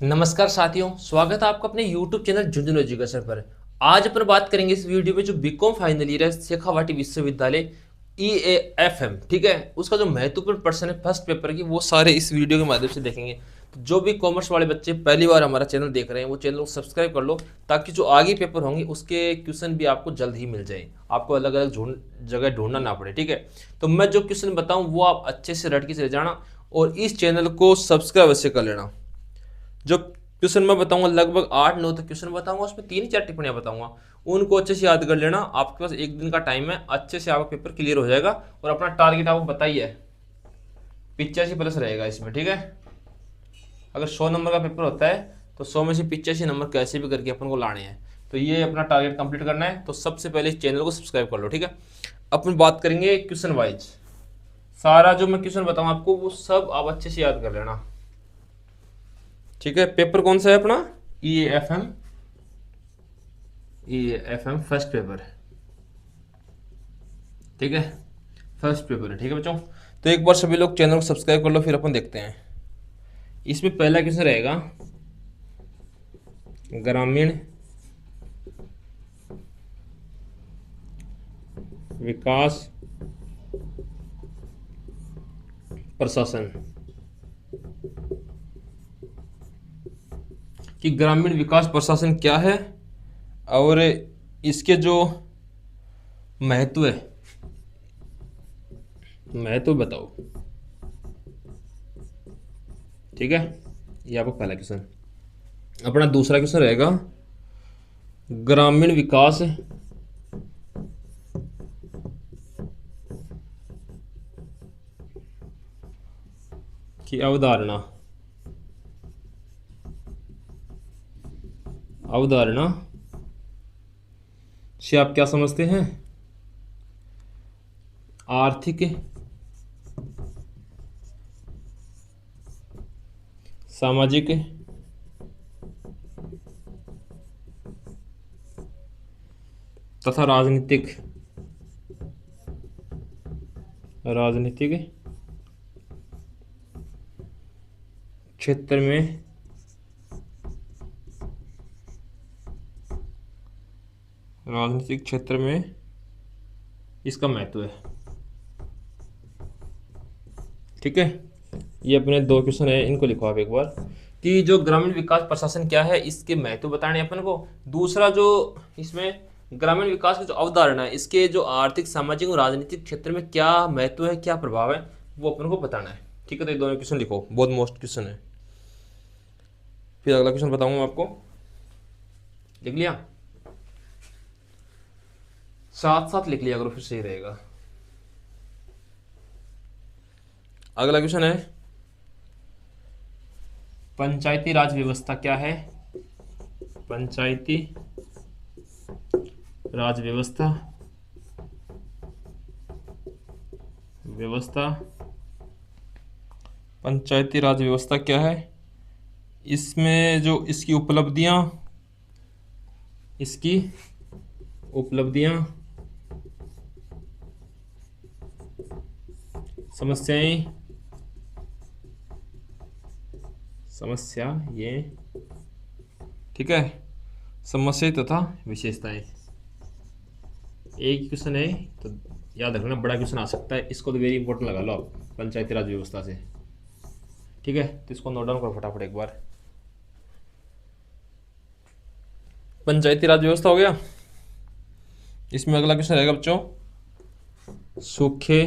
नमस्कार साथियों, स्वागत है आपका अपने YouTube चैनल झुंझुनू एजुकेशन पर। आज अपन बात करेंगे इस वीडियो में जो बीकॉम फाइनल ईयर है शेखावाटी विश्वविद्यालय EAFM, ठीक है, उसका जो महत्वपूर्ण प्रश्न है फर्स्ट पेपर की, वो सारे इस वीडियो के माध्यम से देखेंगे। तो जो भी कॉमर्स वाले बच्चे पहली बार हमारा चैनल देख रहे हैं वो चैनल को सब्सक्राइब कर लो, ताकि जो आगे पेपर होंगे उसके क्वेश्चन भी आपको जल्द ही मिल जाए, आपको अलग अलग जगह ढूंढना ना पड़े। ठीक है, तो मैं जो क्वेश्चन बताऊँ वो आप अच्छे से रट के चले जाना और इस चैनल को सब्सक्राइब अवश्य कर लेना। जो क्वेश्चन मैं बताऊंगा लगभग 8-9 तक क्वेश्चन बताऊंगा, उसमें 3-4 टिप्पणियां बताऊंगा, उनको अच्छे से याद कर लेना। आपके पास एक दिन का टाइम है, अच्छे से आपका पेपर क्लियर हो जाएगा। और अपना टारगेट आपको बताइए 85+ रहेगा इसमें। ठीक है, अगर 100 नंबर का पेपर होता है तो 100 में से 85 नंबर कैसे भी करके अपन को लाने हैं। तो ये अपना टारगेट कंप्लीट करना है, तो सबसे पहले इस चैनल को सब्सक्राइब कर लो। ठीक है, अपन बात करेंगे क्वेश्चन वाइज। सारा जो मैं क्वेश्चन बताऊँ आपको वो सब आप अच्छे से याद कर लेना। ठीक है, पेपर कौन सा है अपना? EAFM first paper. ठीक है, फर्स्ट पेपर है। ठीक है बच्चों, तो एक बार सभी लोग चैनल को सब्सक्राइब कर लो, फिर अपन देखते हैं। इसमें पहला क्वेश्चन रहेगा ग्रामीण विकास प्रशासन कि ग्रामीण विकास प्रशासन क्या है और इसके जो महत्व है, महत्व बताओ। ठीक है, ये आपका पहला क्वेश्चन। अपना दूसरा क्वेश्चन रहेगा ग्रामीण विकास की अवधारणा से आप क्या समझते हैं? आर्थिक, सामाजिक तथा राजनीतिक क्षेत्र में इसका महत्व है। ठीक है, ये अपने 2 क्वेश्चन है, इनको लिखो आप एक बार कि जो ग्रामीण विकास प्रशासन क्या है, इसके महत्व बताने अपन को। दूसरा जो इसमें ग्रामीण विकास की जो अवधारणा है, इसके जो आर्थिक, सामाजिक और राजनीतिक क्षेत्र में क्या महत्व है, क्या प्रभाव है, वो अपन को बताना है। ठीक है, तो ये दोनों क्वेश्चन लिखो, बहुत मोस्ट क्वेश्चन है। फिर अगला क्वेश्चन बताऊंगा आपको, लिख लिया? साथ साथ लिख लिया करो, फिर सही रहेगा। अगला क्वेश्चन है पंचायती राज व्यवस्था क्या है? पंचायती राज पंचायती राज व्यवस्था क्या है? इसमें जो इसकी उपलब्धियां समस्याएं, ठीक है, समस्या तथा विशेषताएं। एक क्वेश्चन है तो याद रखना, बड़ा क्वेश्चन आ सकता है, इसको तो वेरी इंपॉर्टेंट लगा लो आप पंचायती राज व्यवस्था से। ठीक है, तो इसको नोट डाउन करो फटाफट एक बार। पंचायती राज व्यवस्था हो गया। इसमें अगला क्वेश्चन रहेगा बच्चों सूखे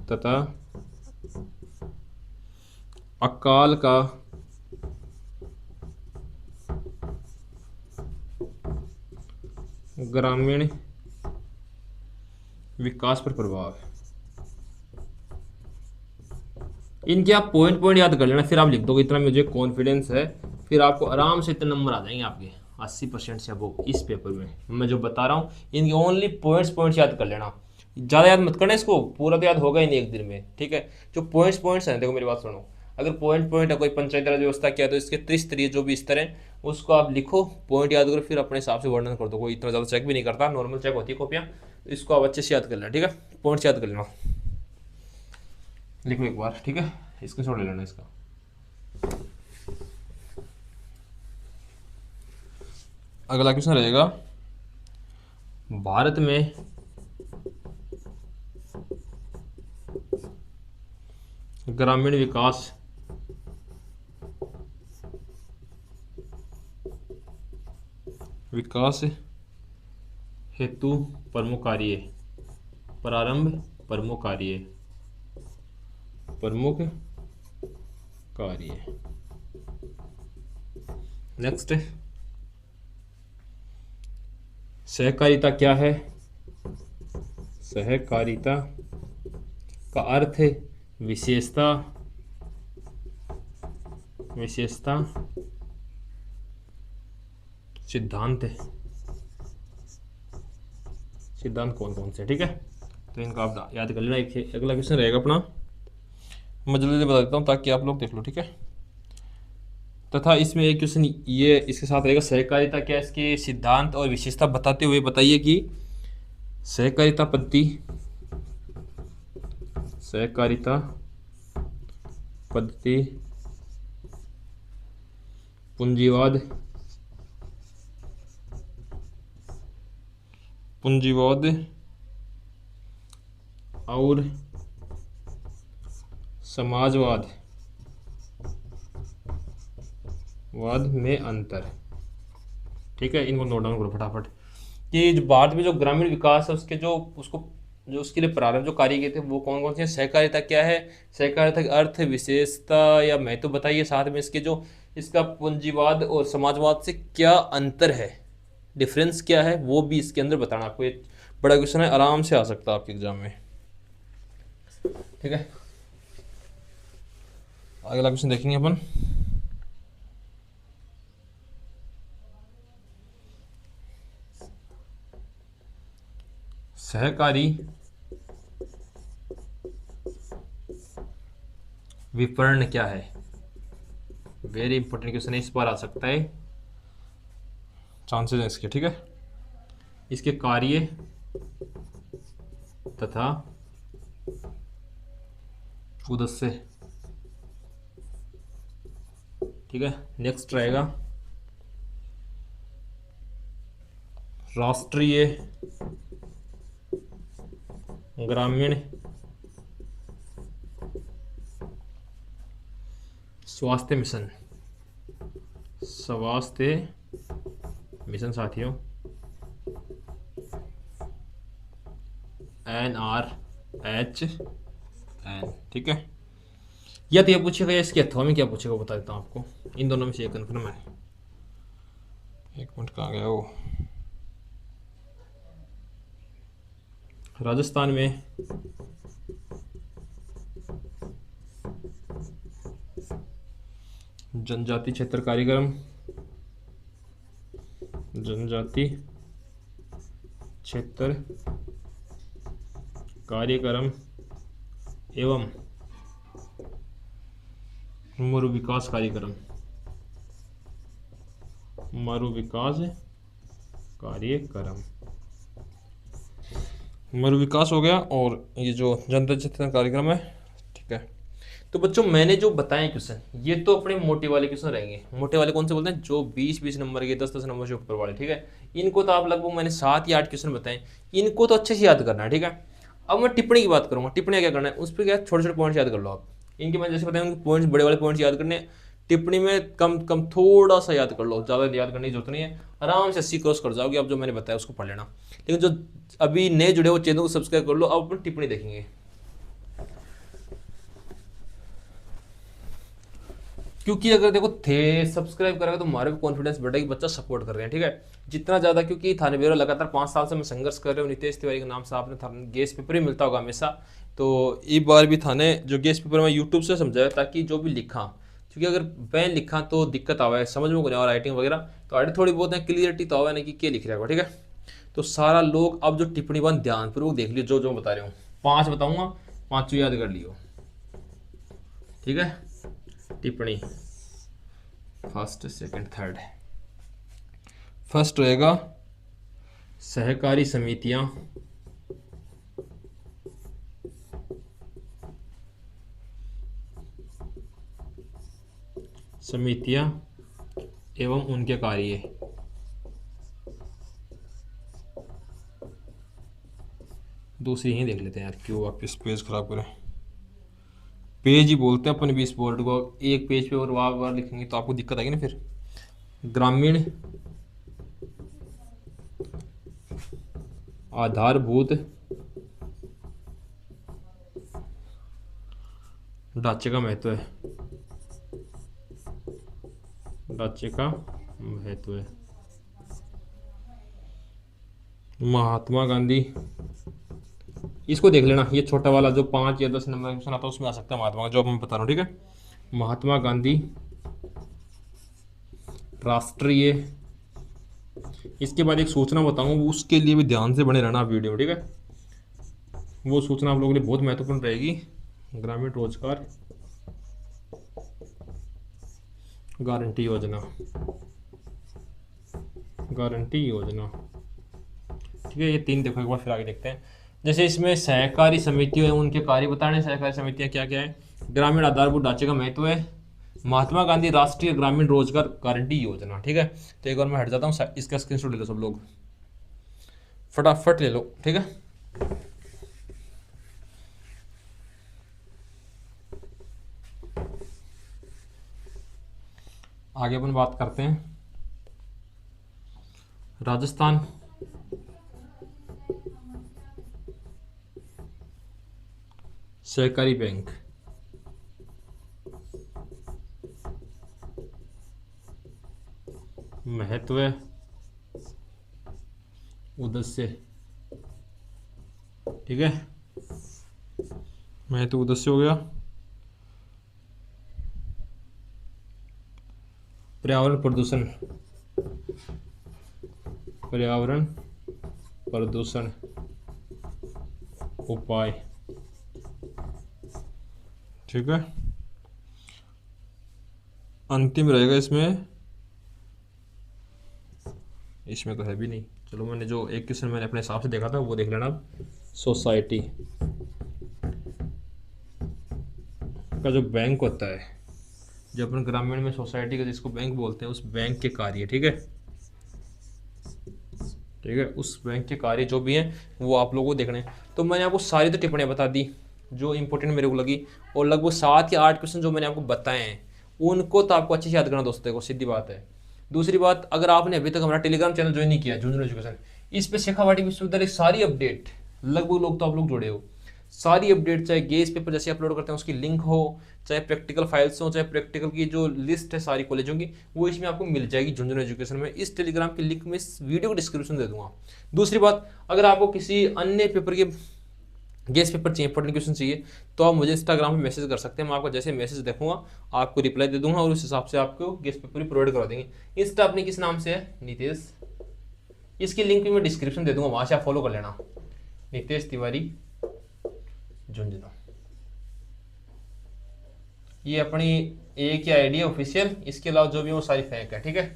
तथा अकाल का ग्रामीण विकास पर प्रभाव। इनके आप पॉइंट याद कर लेना, फिर आप लिख दोगे इतना मुझे कॉन्फिडेंस है, फिर आपको आराम से इतने नंबर आ जाएंगे आपके 80% से अबव इस पेपर में। मैं जो बता रहा हूँ इनके ओनली पॉइंट्स याद कर लेना, ज़्यादा याद मत करना, इसको पूरा तो याद होगा ही नहीं एक दिन में। ठीक है, जो पॉइंट्स हैं, देखो मेरी बात सुनो, अगर पॉइंट है कोई पंचायती राज व्यवस्था क्या है, तो इसके त्रिस्तरीय जो भी स्तर है उसको आप लिखो, पॉइंट याद करो, फिर अपने हिसाब से वर्णन कर दो। कोई इतना ज़्यादा चेक भी नहीं करता, नॉर्मल चेक होती है कॉपियाँ, तो इसको आप अच्छे से याद कर लेना। ठीक है, पॉइंट्स याद कर लेना, लिखो एक बार। ठीक है, स्क्रीनशॉट ले लेना इसका। अगला क्वेश्चन रहेगा, भारत में ग्रामीण विकास हेतु प्रमुख कार्य। नेक्स्ट, सहकारिता क्या है? सहकारिता का अर्थ है विशेषता सिद्धांत कौन कौन से, ठीक है। तो इनका आप याद कर लेना। एक अगला क्वेश्चन रहेगा अपना, मैं जल्दी बता देता हूँ ताकि आप लोग देख लो, ठीक है। तथा इसमें एक क्वेश्चन ये इसके साथ रहेगा, सहकारिता क्या, इसके सिद्धांत और विशेषता बताते हुए बताइए कि सहकारिता पद्धति पूंजीवाद और समाजवाद में अंतर, ठीक है। इनको नोट डाउन करो फटाफट कि जो भारत में जो ग्रामीण विकास है उसके जो उसके लिए प्रारंभ जो कार्य किए थे वो कौन कौन से हैं। सहकारिता क्या है, सहकारिता का अर्थ, विशेषता या महत्व बताइए, साथ में इसका पूंजीवाद और समाजवाद से क्या अंतर है, डिफरेंस क्या है, वो भी इसके अंदर बताना। आपको एक बड़ा क्वेश्चन है, आराम से आ सकता है आपके एग्जाम में, ठीक है। अगला क्वेश्चन देखेंगे अपन, सहकारी विपणन क्या है? वेरी इंपॉर्टेंट क्वेश्चन है, इस बार आ सकता है, चांसेस हैं इसके, ठीक है। इसके कार्य तथा उद्देश्य, ठीक है। नेक्स्ट रहेगा, राष्ट्रीय ग्रामीण स्वास्थ्य मिशन साथियों, NRHN, ठीक है। या तो ये पूछेगा या इसके अथवा में क्या पूछेगा बता देता हूँ आपको, इन दोनों में से एक कन्फर्म है। एक मिनट, कहाँ गया वो, राजस्थान में जनजाति क्षेत्र कार्यक्रम एवं मरु विकास कार्यक्रम मरु विकास हो गया, और ये जो जनता चेतना कार्यक्रम है, ठीक है। तो बच्चों मैंने जो बताए क्वेश्चन ये तो अपने मोटे वाले क्वेश्चन रहेंगे। मोटे वाले कौन से बोलते हैं, जो 20-20 नंबर के, 10-10 नंबर से ऊपर वाले, ठीक है। इनको तो आप लगभग मैंने 7 या 8 क्वेश्चन बताए, इनको तो अच्छे से याद करना है, ठीक है। अब मैं टिप्पणी की बात करूंगा, टिप्पणी क्या करना है, उस पर क्या छोटे छोटे पॉइंट्स याद कर लो आप। इनके मैं जैसे बताया पॉइंट्स, बड़े वाले पॉइंट्स याद करने, टिप्पणी में कम कम थोड़ा सा याद कर लो, ज़्यादा याद करने की जरूरत नहीं है। आराम से 80 क्रॉस कर जाओगे, अब जो मैंने बताया उसको पढ़ लेना। लेकिन जो अभी नए जुड़े वो चैनल को सब्सक्राइब कर लो। अब अपन टिप्पणी देखेंगे, क्योंकि अगर देखो थे सब्सक्राइब करेगा तो हमारे को कॉन्फिडेंस बढ़ेगा कि बच्चा सपोर्ट कर रहे हैं, ठीक है। जितना ज़्यादा, क्योंकि थाने ब्यूरो लगातार 5 साल से मैं संघर्ष कर रहे हूँ। नितेश तिवारी के नाम से आपने गेस्ट पेपर ही मिलता होगा हमेशा, तो एक बार भी थाने जो गेस्ट पेपर मैं यूट्यूब से समझाया, ताकि जो भी लिखा, क्योंकि अगर मैं लिखा तो दिक्कत आवा है समझ में को नहीं, और राइटिंग वगैरह तो आगे थोड़ी बहुत है क्लियरिटी तो आवा नहीं कि क्या लिख रहा है, ठीक है। तो सारा लोग अब जो टिप्पणी बन ध्यानपूर्वक देख लियो, जो जो बता रहे हूँ, 5 बताऊँगा, 5 याद कर लियो, ठीक है। टिप्पणी फर्स्ट, सेकंड, थर्ड। फर्स्ट रहेगा सहकारी समितियां एवं उनके कार्य, दूसरी यहीं देख लेते हैं यार, क्यों वापस पेज खराब करें। पेज ही बोलते हैं अपन भी इस बोर्ड को, एक पेज पे और बार बार लिखेंगे तो आपको दिक्कत आएगी ना फिर। ग्रामीण आधारभूत ढांचे का महत्व है, ढांचे का महत्व है। महात्मा गांधी, इसको देख लेना, ये छोटा वाला जो 5 या 10 नंबर क्वेश्चन आता है उसमें आ सकता है महात्मा का, जो मैं बता रहा हूँ, ठीक है। महात्मा गांधी राष्ट्रीय, इसके बाद एक सूचना बताऊँ, उसके लिए भी ध्यान से बने रहना आप वीडियो में, ठीक है। वो सूचना आप लोगों के लिए बहुत महत्वपूर्ण रहेगी। ग्रामीण रोजगार गारंटी योजना, गारंटी योजना, ठीक है। ये 3 देखो एक बार, फिर आगे देखते हैं। जैसे इसमें सहकारी समितियों है, उनके कार्य बताने, सहकारी समितियां क्या क्या है, ग्रामीण आधारभूत ढांचे का महत्व है, महात्मा गांधी राष्ट्रीय ग्रामीण रोजगार गारंटी योजना, ठीक है। तो एक बार मैं हट जाता हूँ, इसका स्क्रीनशॉट ले लो सब लोग, फटाफट ले लो, ठीक है। आगे अपन बात करते हैं राजस्थान सहकारी बैंक, महत्व, उद्देश्य, ठीक है। महत्व उद्देश्य हो गया। पर्यावरण प्रदूषण, पर्यावरण प्रदूषण उपाय, ठीक है। अंतिम रहेगा इसमें, इसमें तो है भी नहीं, चलो मैंने जो एक क्वेश्चन मैंने अपने हिसाब से देखा था वो देख लेना अब। सोसाइटी का जो बैंक होता है, जो अपन ग्रामीण में सोसाइटी का जिसको बैंक बोलते हैं, उस बैंक के कार्य, ठीक है, ठीक है, उस बैंक के कार्य जो भी हैं वो आप लोगों को देखने हैं। तो मैंने आपको सारी तो टिप्पणियाँ बता दी जो इंपॉर्टेंट मेरे को लगी, और लगभग 7 या 8 क्वेश्चन जो मैंने आपको बताए हैं उनको तो आपको अच्छे से याद करना दोस्तों को, सीधी बात है। दूसरी बात, अगर आपने अभी तक हमारा टेलीग्राम चैनल ज्वाइन नहीं किया झुंझुनू एजुकेशन, इस पे शेखावाटी विश्वविद्यालय सारी अपडेट, लगभग लोग तो आप लोग जुड़े हो, सारी अपडेट चाहे गेस पेपर जैसे अपलोड करते हैं उसकी लिंक हो, चाहे प्रैक्टिकल फाइल्स हो, चाहे प्रैक्टिकल की जो लिस्ट है सारी कॉलेजों की, वो इसमें आपको मिल जाएगी झुंझुनू एजुकेशन में। इस टेलीग्राम की लिंक में इस वीडियो को डिस्क्रिप्शन दे दूंगा। दूसरी बात, अगर आपको किसी अन्य पेपर के गेस पेपर चाहिए, इंपॉर्टेंट क्वेश्चन चाहिए, तो आप मुझे इंस्टाग्राम पे मैसेज कर सकते हैं। मैं आपको जैसे मैसेज देखूंगा आपको रिप्लाई दे दूंगा और उस हिसाब से आपको गेस पेपर भी प्रोवाइड करवा देंगे। इंस्टा अपने किस नाम से है, नितेश, इसकी लिंक भी मैं डिस्क्रिप्शन दे दूंगा, वहां से आप फॉलो कर लेना, नितेश तिवारी झुंझुनू। ये अपनी एक ही आईडी है ऑफिशियल, इसके अलावा जो भी वो सारी फेक है, ठीक है।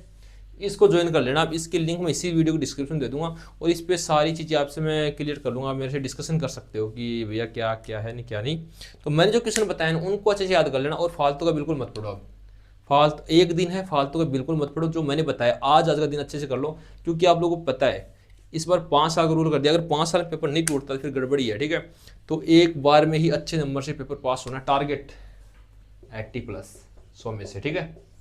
इसको ज्वाइन कर लेना आप, इसकी लिंक मैं इसी वीडियो को डिस्क्रिप्शन दे दूंगा और इस पे सारी चीज़ें आपसे मैं क्लियर कर लूँगा। आप मेरे से डिस्कशन कर सकते हो कि भैया क्या क्या है नहीं क्या नहीं। तो मैंने जो क्वेश्चन बताए उनको अच्छे से याद कर लेना और फालतू का बिल्कुल मत पढ़ो। आप फालतू, एक दिन है, फालतू का बिल्कुल मत पढ़ो। जो मैंने बताया आज का दिन अच्छे से कर लो, क्योंकि आप लोगों को पता है इस बार 5 साल का रूल कर दिया। अगर 5 साल पेपर नहीं टूटता फिर गड़बड़ी है, ठीक है। तो एक बार में ही अच्छे नंबर से पेपर पास होना, टारगेट 80+ 100 में से, ठीक है।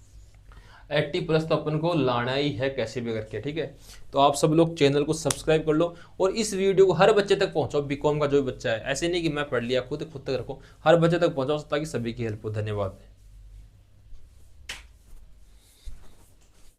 80+ तो अपन को लाना ही है कैसे भी करके, ठीक है। तो आप सब लोग चैनल को सब्सक्राइब कर लो और इस वीडियो को हर बच्चे तक पहुंचाओ। बीकॉम का जो भी बच्चा है, ऐसे नहीं कि मैं पढ़ लिया, खुद तक रखो, हर बच्चे तक पहुंचाओ ताकि सभी की हेल्प हो। धन्यवाद।